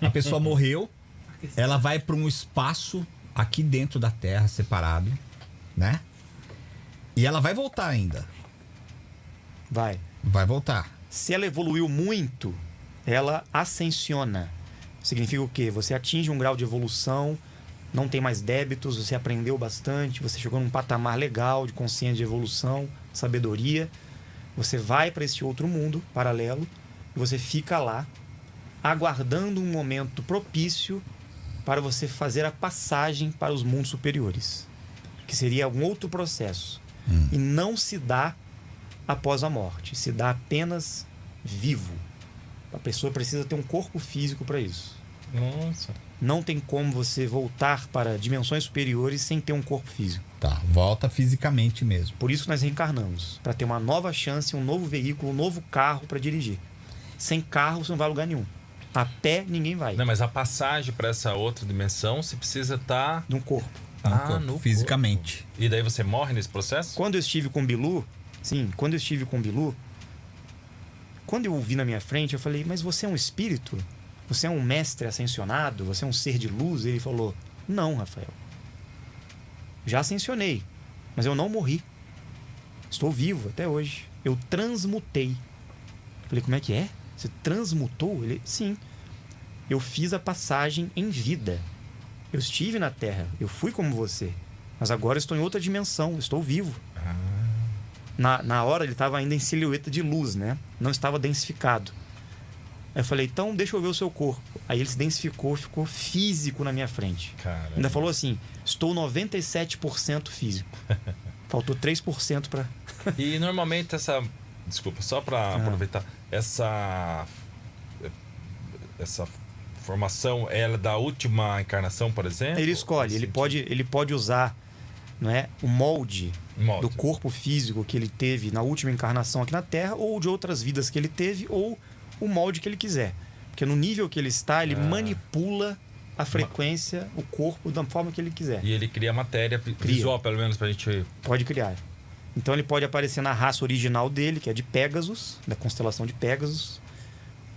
A pessoa morreu, ela vai para um espaço aqui dentro da Terra, separado, né? E ela vai voltar ainda. Vai. Vai voltar. Se ela evoluiu muito, ela ascensiona. Significa o quê? Você atinge um grau de evolução, não tem mais débitos, você aprendeu bastante, você chegou num patamar legal de consciência de evolução, sabedoria. Você vai para esse outro mundo paralelo e você fica lá, aguardando um momento propício para você fazer a passagem para os mundos superiores, que seria um outro processo. E não se dá após a morte, se dá apenas vivo. A pessoa precisa ter um corpo físico para isso. Nossa. Não tem como você voltar para dimensões superiores sem ter um corpo físico. Tá, volta fisicamente mesmo. Por isso que nós reencarnamos, para ter uma nova chance, um novo veículo, um novo carro para dirigir. Sem carro você não vai a lugar nenhum. A pé ninguém vai. Não, mas a passagem para essa outra dimensão, você precisa estar... De um corpo. no fisicamente. corpo. E daí você morre nesse processo? Quando eu estive com o Bilu, quando eu o vi na minha frente, eu falei, mas você é um espírito? Você é um mestre ascensionado? Você é um ser de luz? Ele falou, não, Rafael. Já ascensionei, mas eu não morri. Estou vivo até hoje. Eu transmutei. Eu falei, como é que é? Você transmutou? Ele, sim. Eu fiz a passagem em vida. Eu estive na Terra, eu fui como você. Mas agora estou em outra dimensão, estou vivo. Na hora ele estava ainda em silhueta de luz, né? Não estava densificado. Aí eu falei, então deixa eu ver o seu corpo. Aí ele se densificou, ficou físico na minha frente. Caramba. Ainda falou assim, estou 97% físico. Faltou 3% para... E normalmente essa... Desculpa, só para aproveitar. Essa formação, ela é da última encarnação, por exemplo? Ele escolhe, ele pode usar, não é, o molde do corpo físico que ele teve na última encarnação aqui na Terra, ou de outras vidas que ele teve, ou o molde que ele quiser. Porque no nível que ele está, ele manipula a frequência, o corpo, da forma que ele quiser. E ele cria matéria visual, pelo menos, pra gente... Pode criar. Então ele pode aparecer na raça original dele, que é de Pégasus, da constelação de Pégasus,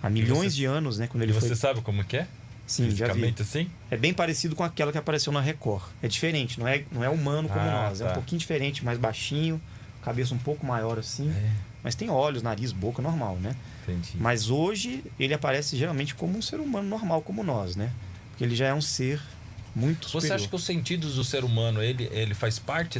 há milhões de anos, né? Quando ele você sabe como que é? Sim, já vi. Fisicamente assim? É bem parecido com aquela que apareceu na Record. É diferente, não é humano como nós. É um pouquinho diferente, mais baixinho, cabeça um pouco maior assim. Mas tem olhos, nariz, boca, normal, né? Entendi. Mas hoje ele aparece geralmente como um ser humano normal como nós, né? Porque ele já é um ser muito superior. Você acha que os sentidos do ser humano, ele faz parte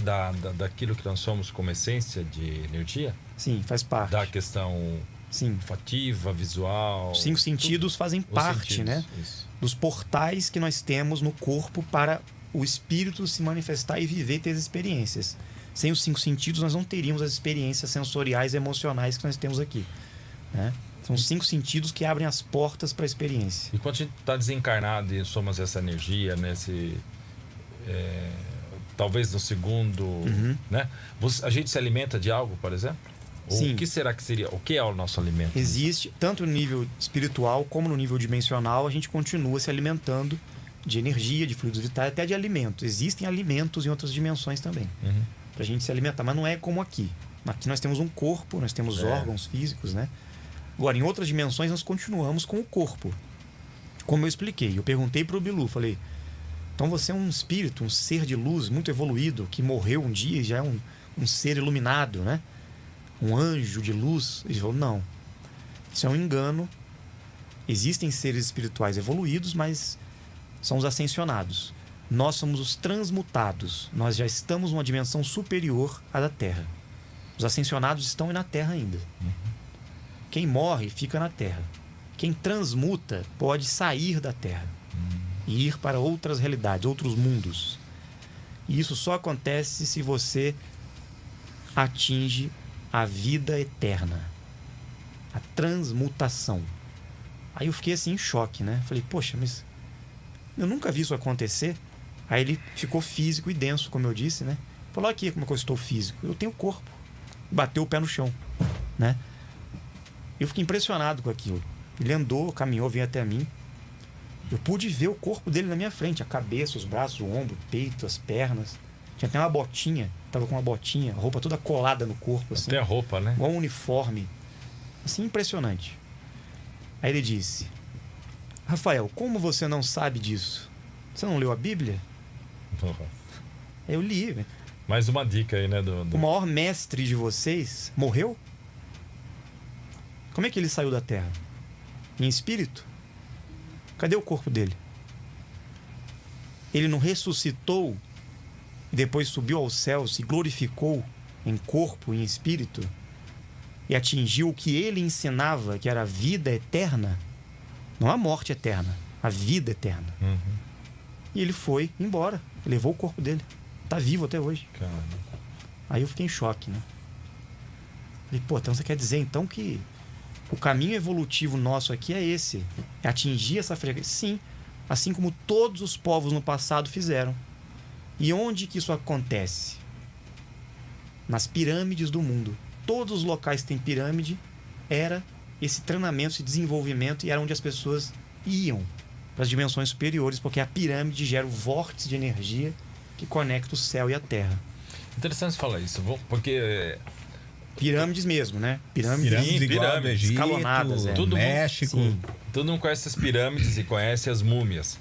daquilo que nós somos como essência de energia? Sim, faz parte. Da questão... Sim. Olfativa, visual... Os 5 sentidos fazem parte, né? Dos portais que nós temos no corpo para o espírito se manifestar e viver, ter as experiências. Sem os 5 sentidos, nós não teríamos as experiências sensoriais e emocionais que nós temos aqui, né? São os 5 sentidos que abrem as portas para a experiência. E quando a gente está desencarnado e somos essa energia, nesse... talvez no segundo... né? A gente se alimenta de algo, por exemplo? Sim. O que será que seria? O que é o nosso alimento? Existe, tanto no nível espiritual como no nível dimensional, a gente continua se alimentando de energia, de fluidos vitais, até de alimentos. Existem alimentos em outras dimensões também, pra gente se alimentar, mas não é como aqui. Aqui nós temos um corpo, nós temos órgãos físicos, né? Agora, em outras dimensões, nós continuamos com o corpo. Como eu expliquei, eu perguntei pro Bilu, falei, então você é um espírito, um ser de luz muito evoluído, que morreu um dia e já é um ser iluminado, né? Um anjo de luz? Ele falou, não. Isso é um engano. Existem seres espirituais evoluídos, mas são os ascensionados. Nós somos os transmutados. Nós já estamos numa dimensão superior à da Terra. Os ascensionados estão na Terra ainda. Quem morre fica na Terra. Quem transmuta pode sair da Terra e ir para outras realidades, outros mundos. E isso só acontece se você atinge a vida eterna, a transmutação. Aí eu fiquei assim em choque, né? Falei, poxa, mas eu nunca vi isso acontecer. Aí ele ficou físico e denso, como eu disse, né? Falou, aqui como é que eu estou físico. Eu tenho corpo. Bateu o pé no chão, né? Eu fiquei impressionado com aquilo. Ele andou, caminhou, veio até mim. Eu pude ver o corpo dele na minha frente, a cabeça, os braços, o ombro, o peito, as pernas. Tinha até uma botinha, tava com uma botinha, a roupa toda colada no corpo, assim. Até a roupa, né? Igual um uniforme. Assim, impressionante. Aí ele disse, Rafael, como você não sabe disso? Você não leu a Bíblia? Eu li. Mais uma dica aí, né? O maior mestre de vocês morreu? Como é que ele saiu da terra? Em espírito? Cadê o corpo dele? Ele não ressuscitou e depois subiu aos céus, se glorificou em corpo e em espírito e atingiu o que ele ensinava, que era a vida eterna? Não a morte eterna, a vida eterna. Uhum. E ele foi embora, levou o corpo dele. Tá vivo até hoje. Caramba. Aí eu fiquei em choque, né? Falei, pô, então você quer dizer então que o caminho evolutivo nosso aqui é esse? É atingir essa frequência? Sim. Assim como todos os povos no passado fizeram. E onde que isso acontece? Nas pirâmides do mundo. Todos os locais que tem pirâmide era esse treinamento, esse desenvolvimento, e era onde as pessoas iam para as dimensões superiores, porque a pirâmide gera o vórtice de energia que conecta o céu e a terra. Interessante você falar isso, porque... Pirâmides mesmo, né? Pirâmides igual do Egito, escalonadas, do México. Sim. Todo mundo conhece as pirâmides e conhece as múmias.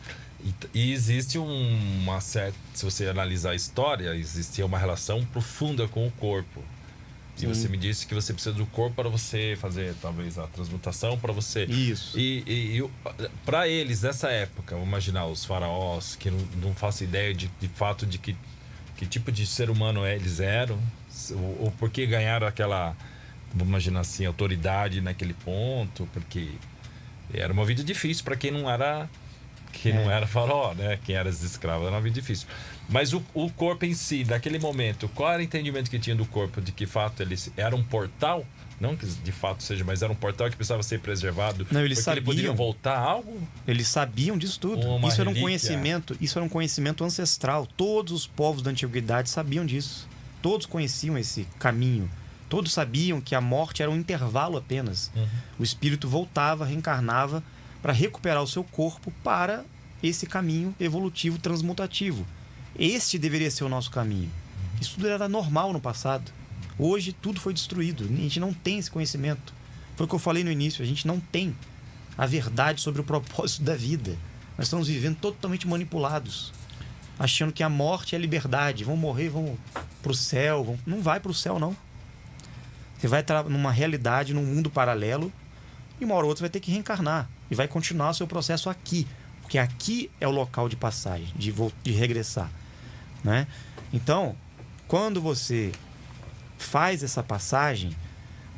E existe uma certa... Se você analisar a história, existia uma relação profunda com o corpo. E você me disse que você precisa do corpo para você fazer, talvez, a transmutação, para você... Isso. E para eles, nessa época, vamos imaginar os faraós, que não faço ideia de fato de que tipo de ser humano eles eram, ou por que ganharam aquela, vamos imaginar assim, autoridade naquele ponto, porque era uma vida difícil para quem não era faraó, né? Quem era escravo, era uma vida difícil. Mas o corpo em si, naquele momento, qual era o entendimento que tinha do corpo? De que fato ele era um portal? Não que de fato seja, mas era um portal que precisava ser preservado. Não, eles sabiam. Ele poderia voltar a algo? Eles sabiam disso tudo. Isso era um conhecimento ancestral. Todos os povos da antiguidade sabiam disso. Todos conheciam esse caminho. Todos sabiam que a morte era um intervalo apenas. Uhum. O espírito voltava, reencarnava para recuperar o seu corpo para esse caminho evolutivo transmutativo. Este deveria ser o nosso caminho. Isso tudo era normal no passado. Hoje tudo foi destruído. A gente não tem esse conhecimento. Foi o que eu falei no início. A gente não tem a verdade sobre o propósito da vida. Nós estamos vivendo totalmente manipulados, achando que a morte é a liberdade. Vão morrer, vão pro céu. Não vai pro céu, não. Você vai estar numa realidade, num mundo paralelo, e uma hora ou outra vai ter que reencarnar. E vai continuar o seu processo aqui. Porque aqui é o local de passagem, de regressar. Né? Então, quando você faz essa passagem,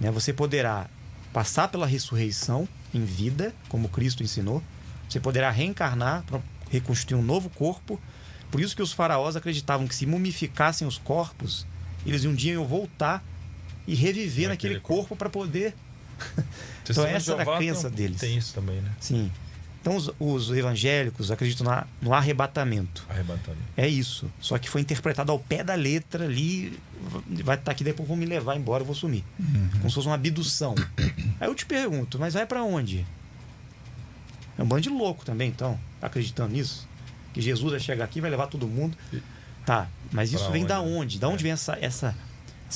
né, você poderá passar pela ressurreição em vida, como Cristo ensinou. Você poderá reencarnar para reconstruir um novo corpo. Por isso que os faraós acreditavam que se mumificassem os corpos, eles um dia iam voltar e reviver naquele corpo para poder... Então essa era a crença deles. Tem isso também, né? Sim. Então os evangélicos acreditam no arrebatamento. Arrebatamento. É isso. Só que foi interpretado ao pé da letra ali. Vai estar aqui, depois vão me levar embora, eu vou sumir. Como se fosse uma abdução. Aí eu te pergunto, mas vai para onde? É um bando de louco também, então, acreditando nisso? Que Jesus vai chegar aqui e vai levar todo mundo. Tá, mas isso vem da onde? Da onde vem essa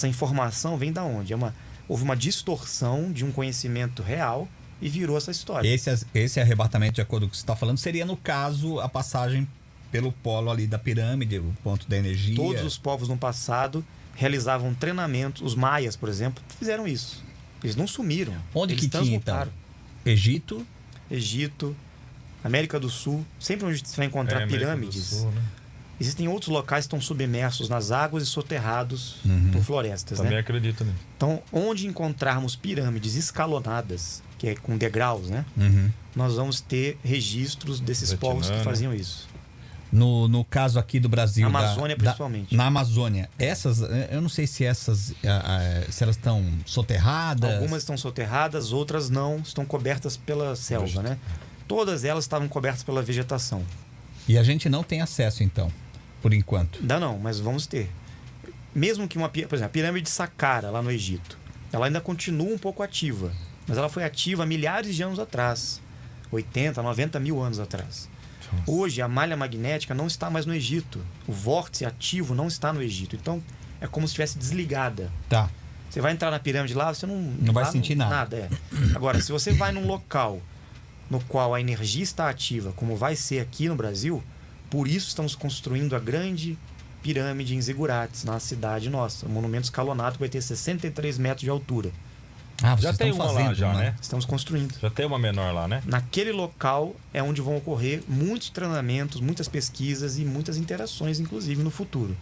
informação? Vem da onde? Houve uma distorção de um conhecimento real e virou essa história. Esse arrebatamento, de acordo com o que você está falando, seria, no caso, a passagem pelo polo ali da pirâmide, o ponto da energia. Todos os povos no passado realizavam treinamentos. Os maias, por exemplo, fizeram isso. Eles não sumiram. Onde eles que tinha, então? Egito, América do Sul. Sempre onde você vai encontrar pirâmides. Sul, né? Existem outros locais que estão submersos nas águas e soterrados por florestas. Também né? acredito nisso. Então, onde encontrarmos pirâmides escalonadas, que é com degraus, né? Nós vamos ter registros desses povos que faziam isso. No caso aqui do Brasil... Na Amazônia, principalmente. Na Amazônia. Essas, eu não sei se se elas estão soterradas. Algumas estão soterradas, outras não. Estão cobertas pela selva, né? Todas elas estavam cobertas pela vegetação. E a gente não tem acesso, então, por enquanto. Ainda não, mas vamos ter. Mesmo que por exemplo, a pirâmide de Saqqara, lá no Egito, ela ainda continua um pouco ativa. Mas ela foi ativa há milhares de anos atrás. 80, 90 mil anos atrás. Nossa. Hoje, a malha magnética não está mais no Egito. O vórtice ativo não está no Egito. Então, é como se estivesse desligada. Tá. Você vai entrar na pirâmide lá, você não vai sentir nada. Agora, se você vai num local no qual a energia está ativa, como vai ser aqui no Brasil, por isso estamos construindo a grande pirâmide em Zigurates, na cidade nossa. Um monumento escalonado que vai ter 63 metros de altura. Ah, vocês Já tem estão uma lá, fazendo, já, né? Estamos construindo. Já tem uma menor lá, né? Naquele local é onde vão ocorrer muitos treinamentos, muitas pesquisas e muitas interações, inclusive, no futuro.